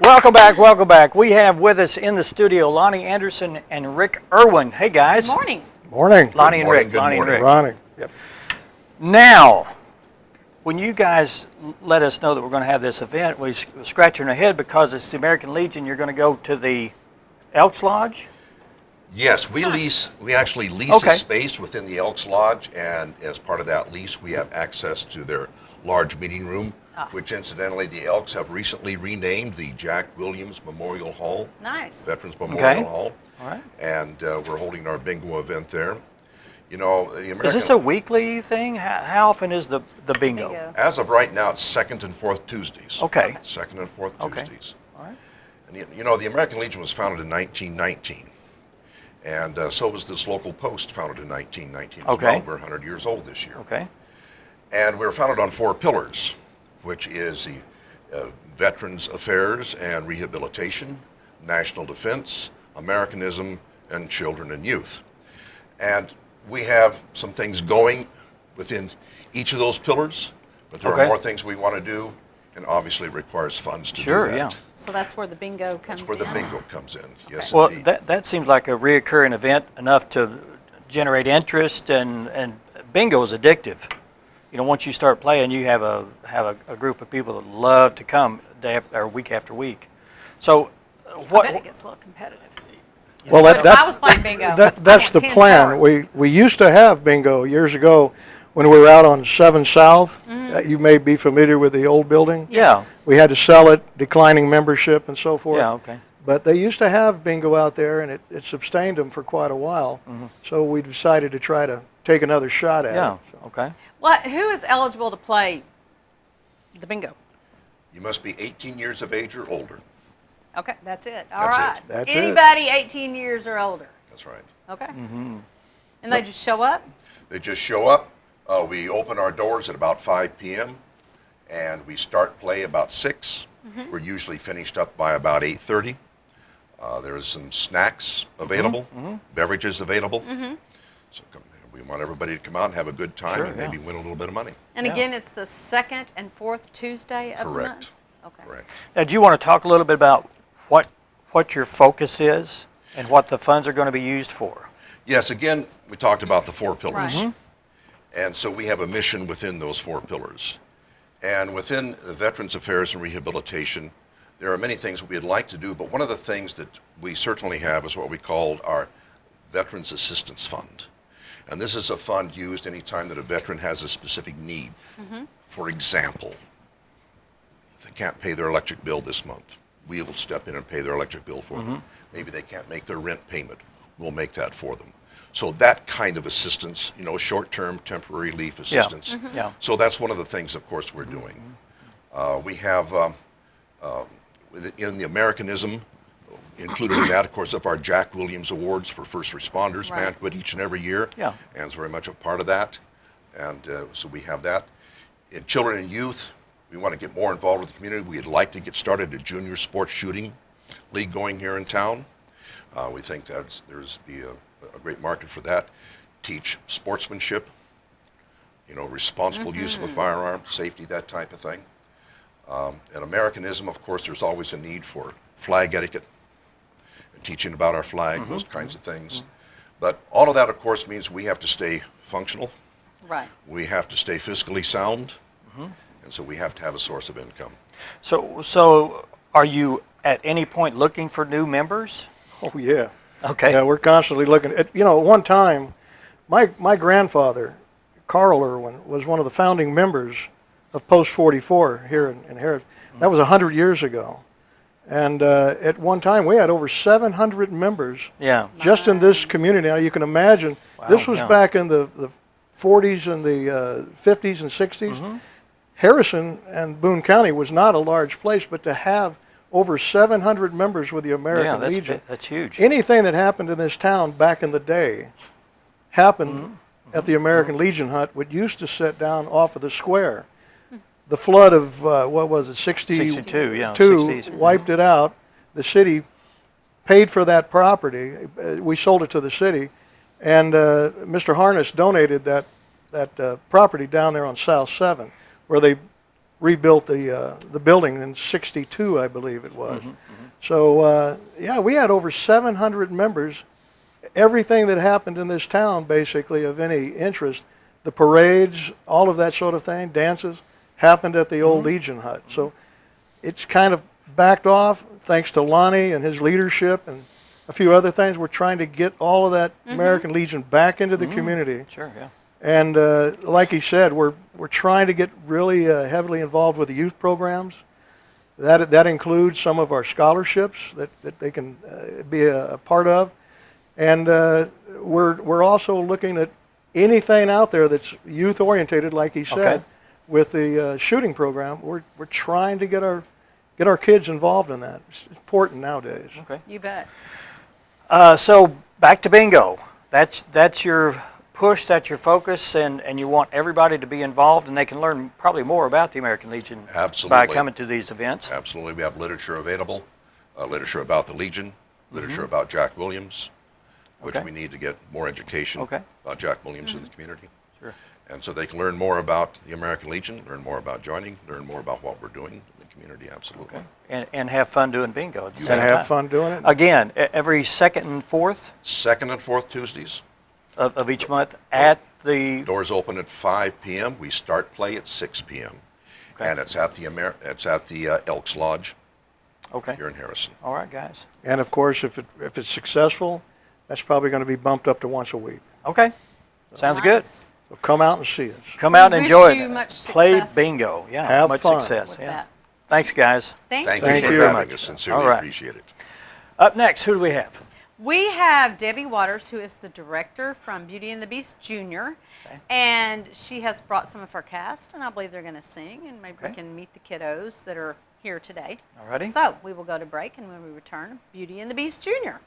Welcome back, welcome back. We have with us in the studio Lonnie Anderson and Rick Erwin. Hey guys. Good morning. Morning. Lonnie and morning, Rick. good Lonnie and morning. Rick. Ronnie. Yep. Now, when you guys let us know that we're going to have this event, we were scratching our head because it's the American Legion. You're going to go to the Elks Lodge? Yes, we actually lease Okay. a space within the Elks Lodge, and as part of that lease, we have access to their large meeting room, which incidentally the Elks have recently renamed the Jack Williams Memorial Hall. Nice. Veterans Memorial Hall. All right. And we're holding our bingo event there. You know, the American... Is this a weekly thing? How often is the bingo? Bingo. As of right now, it's second and fourth Tuesdays. Okay. Second and fourth Okay. Tuesdays. All right. And you know, the American Legion was founded in 1919. And so was this local post, founded in 1919 as Okay. well. We're 100 years old this year. Okay. And we were founded on 4 pillars, which is the Veterans Affairs and Rehabilitation, National Defense, Americanism, and Children and Youth. And we have some things going within each of those pillars, but there Okay. are more things we want to do, and obviously it requires funds to Sure, do that. yeah. So that's where the bingo comes That's where the in. bingo comes in. Yes, Well, indeed. that seems like a reoccurring event enough to generate interest, and bingo is addictive. You know, once you start playing, you have a group of people that love to come day after, or week after week. So, I what? bet it gets a little competitive. Well, But if I was playing bingo, that's I the want 10 plan. cards. We used to have bingo years ago when we were out on 7 South. You may be familiar with the old building. Yeah. We had to sell it, declining membership and so forth. Yeah. Okay. But they used to have bingo out there, and it sustained them for quite a while. So we decided to try to take another shot at Yeah. it. So. Okay. Well, who is eligible to play the bingo? You must be 18 years of age or older. Okay, that's it. All That's it. right. That's it. Anybody 18 years or older. That's right. Okay. And they just show up? They just show up. We open our doors at about 5 p.m. and we start play about 6. We're usually finished up by about 8:30. There's some snacks available, beverages available. So we want everybody to come out and have a good time Sure, and yeah. maybe win a little bit of money. And Yeah. again, it's the second and fourth Tuesday of the month? Correct. Okay. Correct. Now, do you want to talk a little bit about what your focus is and what the funds are going to be used for? Yes, again, we talked about the 4 pillars. Right. And so we have a mission within those 4 pillars. And within the Veterans Affairs and Rehabilitation, there are many things we'd like to do, but one of the things that we certainly have is what we call our Veterans Assistance Fund. And this is a fund used anytime that a veteran has a specific need. For example, they can't pay their electric bill this month. We will step in and pay their electric bill for them. Maybe they can't make their rent payment. We'll make that for them. So that kind of assistance, you know, short-term, temporary relief assistance. Yeah. So that's one of the things, of course, we're doing. We have, in the Americanism, included in that, of course, up our Jack Williams Awards for First Responders Right. banquet each and every year. Yeah. And it's very much a part of that. And so we have that. In children and youth, we want to get more involved with the community. We'd like to get started a junior sports shooting league going here in town. We think that there's be a great market for that. Teach sportsmanship, you know, responsible use of a firearm, safety, that type of thing. And Americanism, of course, there's always a need for flag etiquette and teaching about our flag, those kinds of things. But all of that, of course, means we have to stay functional. Right. We have to stay fiscally sound. And so we have to have a source of income. So are you at any point looking for new members? Oh, yeah. Okay. Yeah, we're constantly looking at, you know, at one time, my grandfather, Carl Erwin, was one of the founding members of Post 44 here in Harris. That was 100 years ago. And at one time, we had over 700 members Yeah. just in this community. Now, you can imagine, this was yeah. back in the 40s and the 50s and 60s. Harrison and Boone County was not a large place, but to have over 700 members with the American Yeah, Legion. that's huge. Anything that happened in this town back in the day happened at the American Legion hut, which used to sit down off of the square. The flood of, what was it, 62, yeah, 62 60s. wiped it out. The city paid for that property. We sold it to the city. And Mr. Harness donated that property down there on South 7, where they rebuilt the building in '62, I believe it was. So yeah, we had over 700 members. Everything that happened in this town, basically of any interest, the parades, all of that sort of thing, dances, happened at the old Legion hut. So it's kind of backed off thanks to Lonnie and his leadership and a few other things. We're trying to get all of that American Legion back into the community. Sure, yeah. And like he said, we're trying to get really heavily involved with the youth programs. That includes some of our scholarships that they can be a part of. And we're also looking at anything out there that's youth orientated, like he said. Okay. With the shooting program, we're trying to get our kids involved in that. It's important nowadays. Okay. You bet. So back to bingo. That's your push, that's your focus, and you want everybody to be involved, and they can learn probably more about the American Legion by Absolutely. coming to these events. Absolutely. We have literature available, literature about the Legion, literature about Jack Williams, which Okay. we need to get more education Okay. about Jack Williams in the community. Sure. And so they can learn more about the American Legion, learn more about joining, learn more about what we're doing in the community, absolutely. Okay. And have fun doing bingo at the And same have time. fun doing it. Again, every second and fourth Second and fourth Tuesdays, of each month at the. doors open at 5 p.m. We start play at 6 p.m. Okay. And it's at the Elks Lodge Okay. here in Harrison. All right, guys. And of course, if it's successful, that's probably going to be bumped up to once a week. Okay. Sounds good. Nice. So come out and see us. Come out and We enjoy wish you it. much Play success. bingo. Yeah. Have much fun. success. With Yeah. that. Thanks, guys. Thank Thank you. you for you. having us. Sincerely All right. appreciate it. Up next, who do we have? We have Debbie Waters, who is the director from Beauty and the Beast Junior, and she has brought some of our cast, and I believe they're going to sing, and maybe we Okay. can meet the kiddos that are here today. Alrighty. So we will go to break, and when we return, Beauty and the Beast Junior.